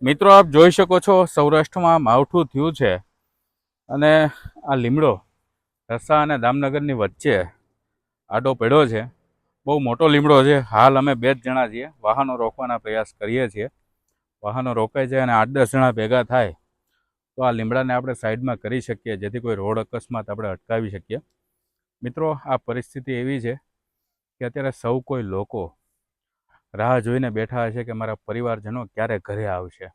મિત્રો આપ જોઈ શકો છો સૌરાષ્ટ્રમાં માવઠું થયું છે અને આ લીમડો રસા અને દામનગરની વચ્ચે આડો પડ્યો છે. બહુ મોટો લીમડો છે. હાલ અમે 2 જ જણા છીએ, વાહનો રોકવાના પ્રયાસ કરીએ છીએ. વાહનો રોકાય છે અને 8-10 જણા ભેગા થાય તો આ લીમડાને આપણે સાઈડમાં કરી શકીએ, જેથી કોઈ રોડ અકસ્માત આપણે અટકાવી શકીએ. મિત્રો આ પરિસ્થિતિ એવી છે કે અત્યારે સૌ કોઈ લોકો રાહ જોઈને બેઠા છે કે મારા પરિવારજનો ક્યારે ઘરે આવશે.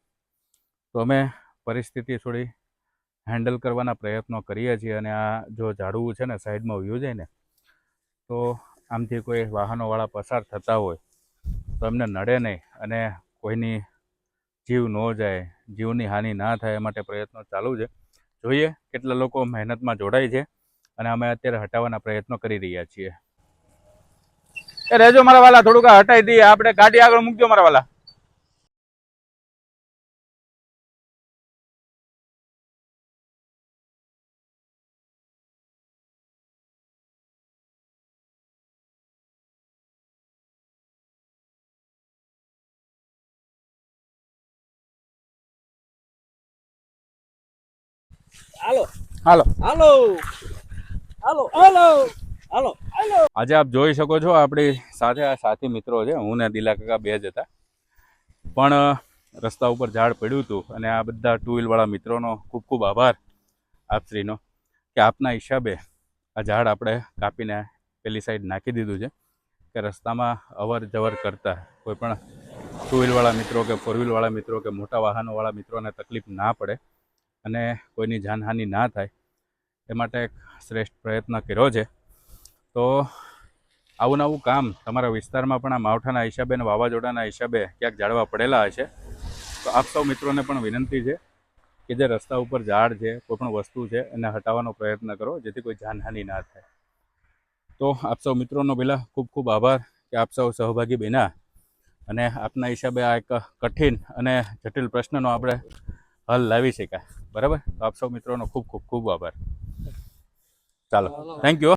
તો અમે પરિસ્થિતિ થોડી હેન્ડલ કરવાના પ્રયત્નો કરીએ છીએ અને આ જો ઝાડવું છે ને સાઈડમાં વ્યૂ જાય ને તો આમથી કોઈ વાહનોવાળા પસાર થતા હોય તો એમને નડે નહીં અને કોઈની જીવ ન જાય, જીવની હાનિ ના થાય એ માટે પ્રયત્નો ચાલુ છે. જોઈએ કેટલા લોકો મહેનતમાં જોડાય છે અને અમે અત્યારે હટાવવાના પ્રયત્નો કરી રહ્યા છીએ. એ રહેજો મારા વાલા, થોડુંક હટાવી દઈએ આપણે, ગાડી આગળ મૂકજો મારા વાલા. હાલો હાલો હાલો હાલો હાલો હાલો હાલો. આજે આપ જોઈ શકો છો આપણી સાથે આ સાથી મિત્રો છે. હું ને દિલા કાકા 2 જ હતા, પણ રસ્તા ઉપર ઝાડ પડ્યું હતું અને આ બધા 2 વ્હીલવાળા મિત્રોનો ખૂબ ખૂબ આભાર આપશ્રીનો કે આપના હિસાબે આ ઝાડ આપણે કાપીને પેલી સાઈડ નાખી દીધું છે કે રસ્તામાં અવર જવર કરતા કોઈ પણ 2 વ્હીલવાળા મિત્રો કે 4 વ્હીલવાળા મિત્રો કે મોટા વાહનોવાળા મિત્રોને તકલીફ ના પડે અને કોઈની જાનહાનિ ના થાય એ માટે એક શ્રેષ્ઠ પ્રયત્ન કર્યો છે. તો આવું નવું કામ તમારા વિસ્તારમાં પણ આ માવઠાના હિસાબે અને વાવાઝોડાના હિસાબે ક્યાંક ઝાડવા પડેલા હશે તો આપ સૌ મિત્રોને પણ વિનંતી છે કે જે રસ્તા ઉપર ઝાડ છે, કોઈ પણ વસ્તુ છે એને હટાવવાનો પ્રયત્ન કરો જેથી કોઈ જાનહાનિ ના થાય. તો આપ સૌ મિત્રોનો પહેલાં ખૂબ ખૂબ આભાર કે આપ સૌ સહભાગી બન્યા અને આપના હિસાબે આ એક કઠિન અને જટિલ પ્રશ્નનો આપણે હલ લાવી શક્યા. બરાબર, તો આપ સૌ મિત્રોનો ખૂબ ખૂબ ખૂબ આભાર. ચાલો, થેન્ક યુ.